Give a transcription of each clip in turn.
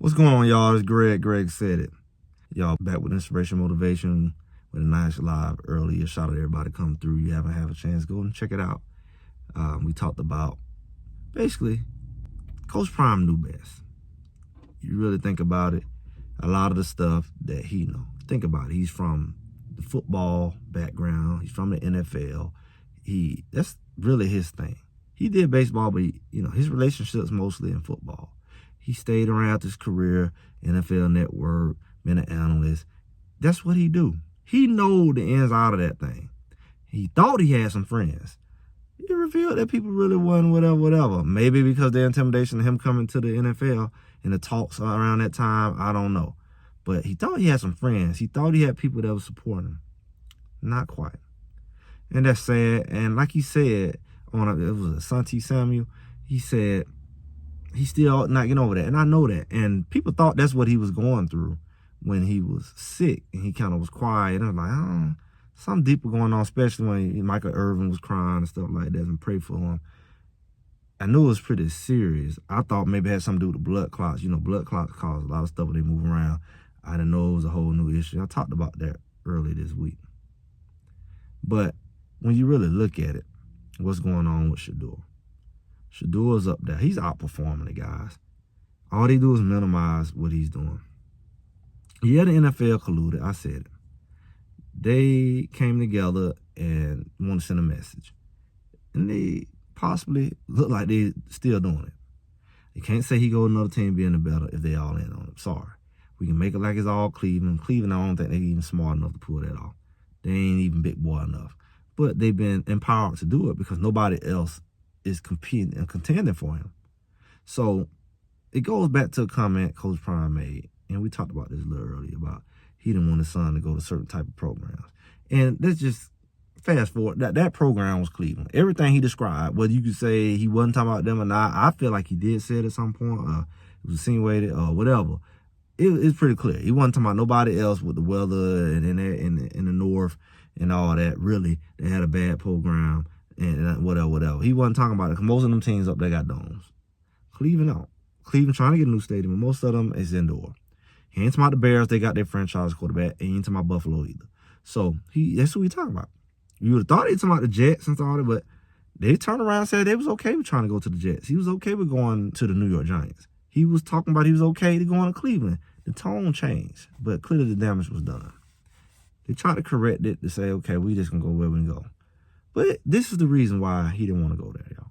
What's going on, y'all? It's Greg. Greg said it. Y'all back with Inspiration Motivation with a nice live earlier. Shout out to everybody come through. You haven't had a chance, go and check it out. We talked about basically Coach Prime knew best. You really think about it, a lot of the stuff that he know. Think about it. He's from the football background. He's from the NFL. That's really his thing. He did baseball, but his relationships mostly in football. He stayed around his career, NFL Network, been an analyst. That's what he do. He know the ins out of that thing. He thought he had some friends. It revealed that people really wasn't whatever. Maybe because the intimidation of him coming to the NFL and the talks around that time, I don't know. But he thought he had some friends. He thought he had people that would support him. Not quite. And that's sad. And like he said, it was Asante Samuel, he said, he's still not getting over that. And I know that. And people thought that's what he was going through when he was sick. And he kind of was quiet. And I was like, oh, something deeper going on, especially when Michael Irvin was crying and stuff like that and pray for him. I knew it was pretty serious. I thought maybe it had something to do with the blood clots. Blood clots cause a lot of stuff when they move around. I didn't know it was a whole new issue. I talked about that earlier this week. But when you really look at it, what's going on with Shedeur? Shedeur's up there. He's outperforming the guys. All they do is minimize what he's doing. Yeah, the NFL colluded. I said it. They came together and want to send a message. And they possibly look like they still doing it. You can't say he go to another team being the better if they all in on it. Sorry. We can make it like it's all Cleveland. Cleveland, I don't think they're even smart enough to pull that off. They ain't even big boy enough. But they've been empowered to do it because nobody else is competing and contending for him. So it goes back to a comment Coach Prime made, and we talked about this a little earlier about he didn't want his son to go to certain type of programs. And let's just fast forward. That program was Cleveland. Everything he described, whether you could say he wasn't talking about them or not, I feel like he did say it at some point, it was insinuated or whatever. It's pretty clear. He wasn't talking about nobody else with the weather and in the north and all that. Really, they had a bad program and whatever. He wasn't talking about it because most of them teams up there got domes. Cleveland don't. Cleveland trying to get a new stadium, and most of them is indoor. He ain't talking about the Bears. They got their franchise quarterback. And he ain't talking about Buffalo either. So that's what we talking about. You would have thought they talking about the Jets and all that, but they turned around and said they was okay with trying to go to the Jets. He was okay with going to the New York Giants. He was talking about he was okay to going to Cleveland. The tone changed, but clearly the damage was done. They tried to correct it to say, okay, we just gonna go where we can go. But this is the reason why he didn't want to go there, y'all.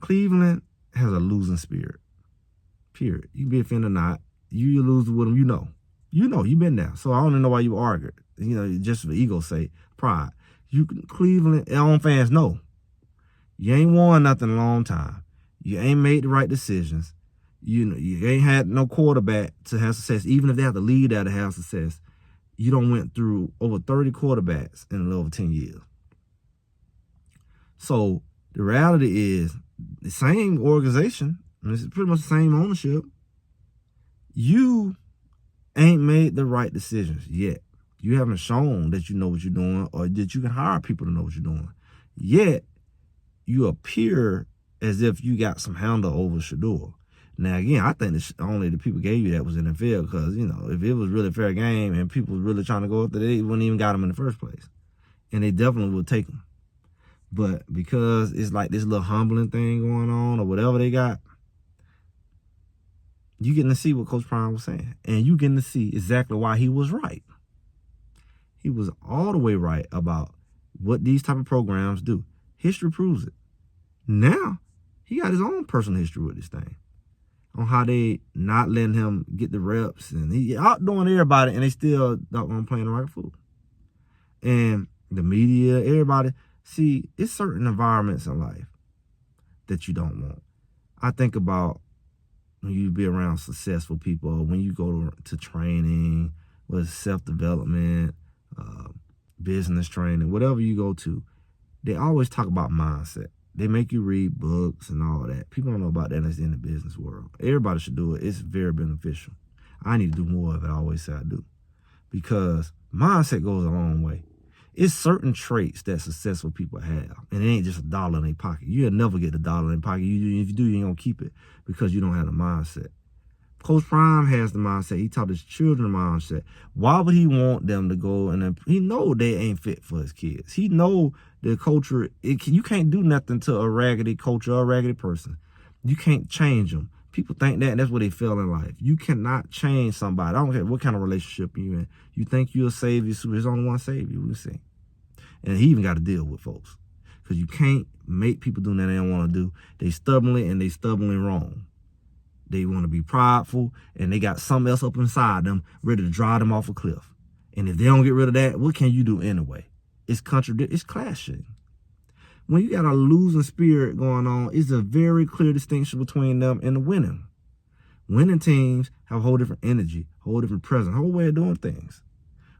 Cleveland has a losing spirit. Period. You be offended or not, you lose with them, you know. You've been there. So I don't even know why you argued. Just for ego's sake, pride. Cleveland, their own fans know. You ain't won nothing in a long time. You ain't made the right decisions. You ain't had no quarterback to have success. Even if they have the lead there to have success, you don't went through over 30 quarterbacks in a little over 10 years. So the reality is the same organization, and it's pretty much the same ownership. You ain't made the right decisions yet. You haven't shown that you know what you're doing or that you can hire people to know what you're doing. Yet you appear as if you got some handle over Shedeur. Now, again, I think only the people gave you that was in the field because, if it was really a fair game and people was really trying to go up there, they wouldn't even got him in the first place. And they definitely would take him. But because it's like this little humbling thing going on or whatever they got, you getting to see what Coach Prime was saying. And you getting to see exactly why he was right. He was all the way right about what these type of programs do. History proves it. Now, he got his own personal history with this thing. On how they not letting him get the reps. And he outdoing everybody, and they still don't playing the right fool. And the media, everybody. See, it's certain environments in life that you don't want. I think about when you be around successful people, when you go to training, whether it's self-development, business training, whatever you go to, they always talk about mindset. They make you read books and all that. People don't know about that unless they're in the business world. Everybody should do it. It's very beneficial. I need to do more of it. I always say I do. Because mindset goes a long way. It's certain traits that successful people have. And it ain't just $1 in their pocket. You'll never get $1 in their pocket. If you do, you ain't going to keep it because you don't have the mindset. Coach Prime has the mindset. He taught his children the mindset. Why would he want them to go and he know they ain't fit for his kids? He know the culture. You can't do nothing to a raggedy culture or a raggedy person. You can't change them. People think that, and that's what they feel in life. You cannot change somebody. I don't care what kind of relationship you're in. You think you're a savior, so there's only one savior. We see. And he even got to deal with folks. Because you can't make people do that they don't want to do. They stubbornly wrong. They want to be prideful, and they got something else up inside them ready to drive them off a cliff. And if they don't get rid of that, what can you do anyway? It's clashing. When you got a losing spirit going on, it's a very clear distinction between them and the winning. Winning teams have a whole different energy, a whole different presence, a whole way of doing things.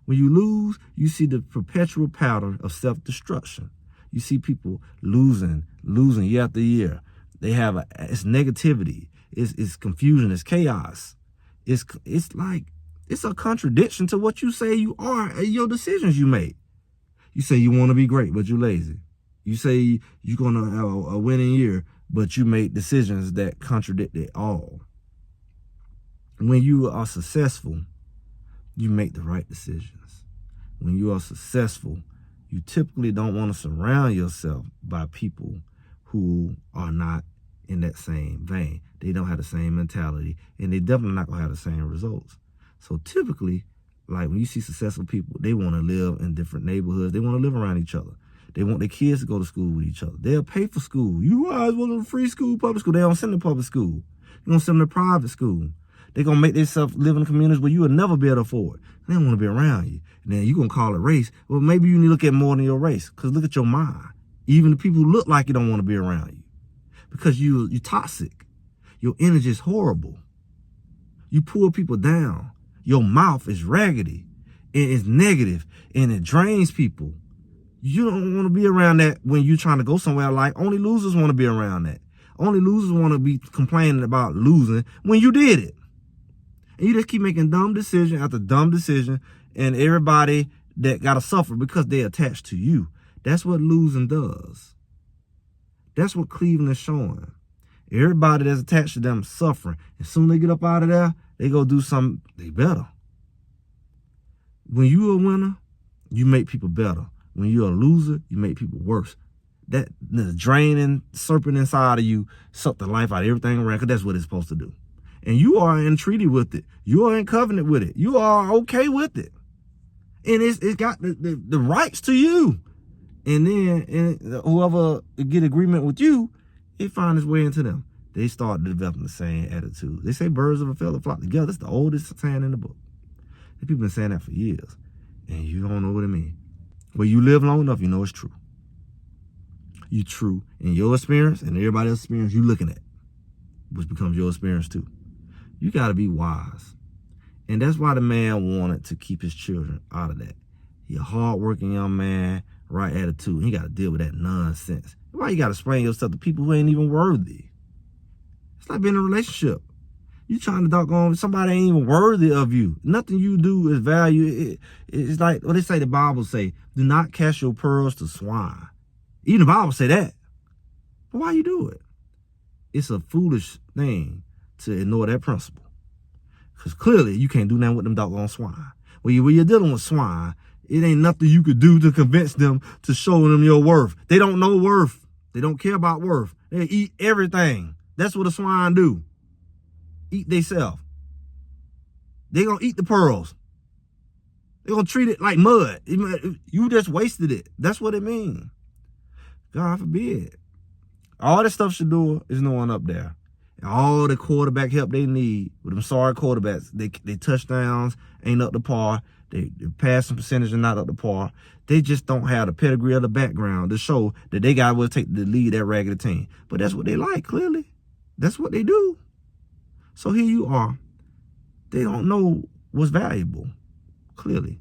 When you lose, you see the perpetual pattern of self-destruction. You see people losing year after year. They have it's negativity, it's confusion, it's chaos. It's like it's a contradiction to what you say you are and your decisions you make. You say you want to be great, but you're lazy. You say you're going to have a winning year, but you make decisions that contradict it all. When you are successful, you make the right decisions. When you are successful, you typically don't want to surround yourself by people who are not in that same vein. They don't have the same mentality, and they definitely not going to have the same results. So typically, like when you see successful people, they want to live in different neighborhoods. They want to live around each other. They want their kids to go to school with each other. They'll pay for school. You guys want to free school, public school. They don't send them to public school. You're going to send them to private school. They're going to make themselves live in communities where you will never be able to afford. They don't want to be around you. And then you're going to call it race. Well, maybe you need to look at more than your race, because look at your mind. Even the people who look like you don't want to be around you, because you're toxic. Your energy is horrible. You pull people down. Your mouth is raggedy and it's negative and it drains people. You don't want to be around that when you're trying to go somewhere. Like, only losers want to be around that. Only losers want to be complaining about losing when you did it. And you just keep making dumb decision after dumb decision, and everybody that got to suffer because they attached to you. That's what losing does. That's what Cleveland is showing. Everybody that's attached to them suffering. As soon as they get up out of there, they go do something they better. When you're a winner, you make people better. When you're a loser, you make people worse. That the draining serpent inside of you suck the life out of everything around, because that's what it's supposed to do. And you are in treaty with it. You are in covenant with it. You are okay with it. And it's got the rights to you. And then whoever get agreement with you, it finds its way into them. They start developing the same attitude. They say birds of a feather flock together. It's the oldest saying in the book. And people been saying that for years. And you don't know what it means. But you live long enough, you know it's true. You true in your experience and everybody else's experience you looking at, which becomes your experience too. You got to be wise. And that's why the man wanted to keep his children out of that. He a hard-working young man, right attitude. He got to deal with that nonsense. Why you got to explain yourself to people who ain't even worthy? It's like being in a relationship. You trying to doggone somebody ain't even worthy of you. Nothing you do is value. It's like what they say, the Bible say, do not cast your pearls to swine. Even the Bible say that. But why you do it? It's a foolish thing to ignore that principle. Because clearly you can't do nothing with them doggone swine. When you're dealing with swine, it ain't nothing you could do to convince them to show them your worth. They don't know worth. They don't care about worth. They eat everything. That's what a swine do. Eat theyself. They gonna eat the pearls. They gonna treat it like mud. You just wasted it. That's what it means. God forbid. All this stuff Shedeur is knowing up there. And all the quarterback help they need with them sorry quarterbacks. They touchdowns ain't up to par. They passing percentage are not up to par. They just don't have the pedigree or the background to show that they got what it take to lead that raggedy team. But that's what they like, clearly. That's what they do. So here you are. They don't know what's valuable, clearly.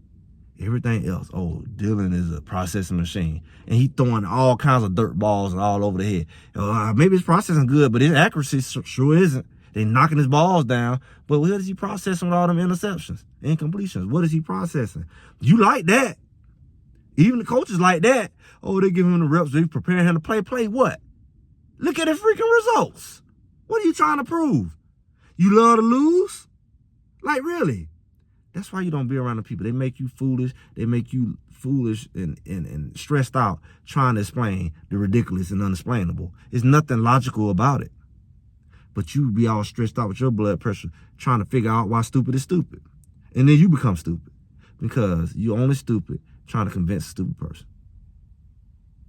Everything else, oh, Dylan is a processing machine. And he throwing all kinds of dirt balls and all over the head. Maybe his processing good, but his accuracy sure isn't. They knocking his balls down. But what is he processing with all them interceptions, incompletions? What is he processing? You like that. Even the coaches like that. Oh, they give him the reps. They preparing him to play. Play what? Look at the freaking results. What are you trying to prove? You love to lose? Like, really? That's why you don't be around the people. They make you foolish. They make you foolish and stressed out trying to explain the ridiculous and unexplainable. There's nothing logical about it. But you be all stressed out with your blood pressure trying to figure out why stupid is stupid. And then you become stupid because you're only stupid trying to convince a stupid person.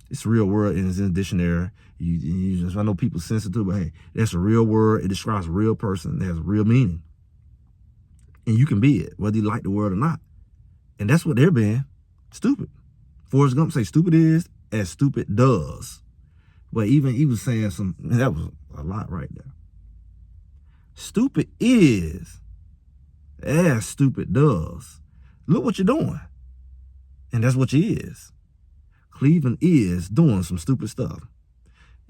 It's a real word and it's in the dictionary. I know people sensitive, but hey, that's a real word. It describes a real person that has a real meaning. And you can be it, whether you like the word or not. And that's what they're being, stupid. Forrest Gump say stupid is as stupid does. But even he was saying that was a lot right there. Stupid is as stupid does. Look what you're doing. And that's what you is. Cleveland is doing some stupid stuff.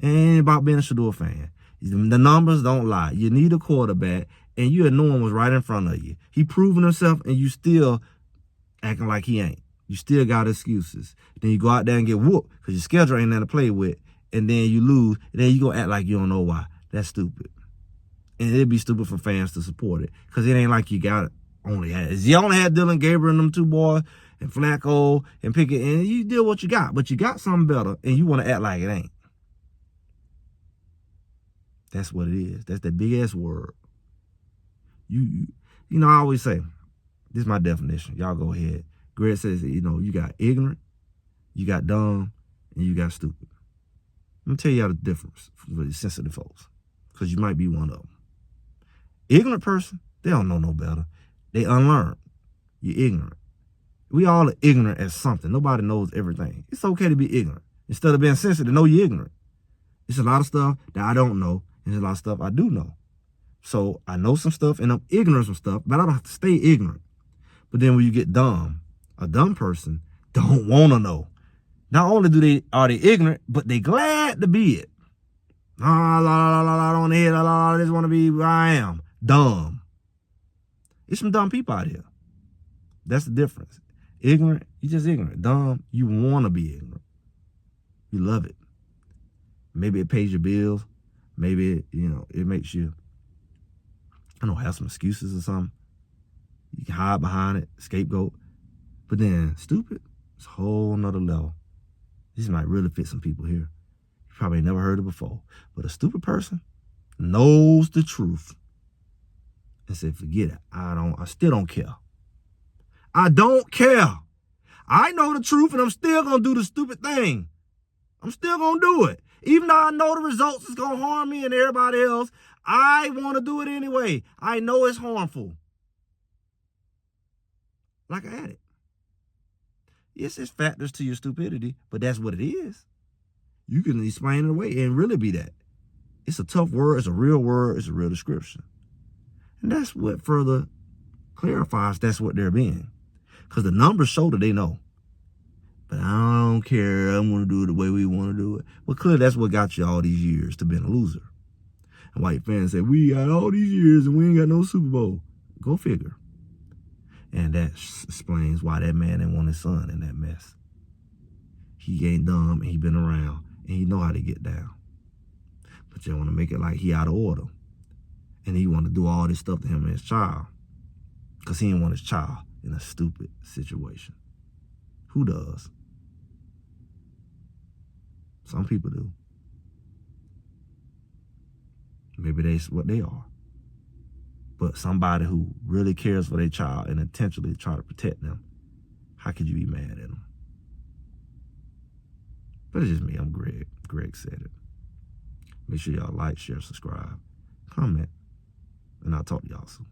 Ain't about being a Shedeur fan. The numbers don't lie. You need a quarterback, and you know one was right in front of you. He proving himself, and you still acting like he ain't. You still got excuses. Then you go out there and get whooped because your schedule ain't there to play with, and then you lose, and then you go act like you don't know why. That's stupid. And it'd be stupid for fans to support it because it ain't like you got it. You only had Dylan Gabriel and them two boys and Flacco and Pickett, and you did what you got, but you got something better, and you want to act like it ain't. That's what it is. That's the big ass word. You know, I always say, this is my definition. Y'all go ahead. Greg says, you got ignorant, you got dumb, and you got stupid. Let me tell y'all the difference for the sensitive folks, because you might be one of them. Ignorant person, they don't know no better. They unlearned. You're ignorant. We all are ignorant at something. Nobody knows everything. It's okay to be ignorant. Instead of being sensitive, know you're ignorant. It's a lot of stuff that I don't know, and there's a lot of stuff I do know. So I know some stuff, and I'm ignorant of some stuff, but I don't have to stay ignorant. But then when you get dumb, a dumb person don't want to know. Not only are they ignorant, but they glad to be it. I don't want to hear. I just want to be where I am. Dumb. There's some dumb people out here. That's the difference. Ignorant, you just ignorant. Dumb, you want to be ignorant. You love it. Maybe it pays your bills. Maybe it makes you, have some excuses or something. You can hide behind it, scapegoat. But then stupid, it's a whole nother level. This might really fit some people here. You probably never heard it before. But a stupid person knows the truth and said, forget it. I still don't care. I don't care. I know the truth and I'm still going to do the stupid thing. I'm still going to do it. Even though I know the results is going to harm me and everybody else, I want to do it anyway. I know it's harmful. Like I added. Yes, there's factors to your stupidity, but that's what it is. You can explain it away and really be that. It's a tough word. It's a real word. It's a real description. And that's what further clarifies that's what they're being. Because the numbers show that they know. But I don't care. I'm going to do it the way we want to do it. Well, clearly that's what got you all these years to being a loser. And white fans say, we got all these years and we ain't got no Super Bowl. Go figure. And that explains why that man didn't want his son in that mess. He ain't dumb and he been around and he know how to get down. But you want to make it like he out of order. And he want to do all this stuff to him and his child. Because he didn't want his child in a stupid situation. Who does? Some people do. Maybe that's what they are. But somebody who really cares for their child and intentionally try to protect them, how could you be mad at them? But it's just me. I'm Greg. Greg said it. Make sure y'all like, share, subscribe, comment, and I'll talk to y'all soon.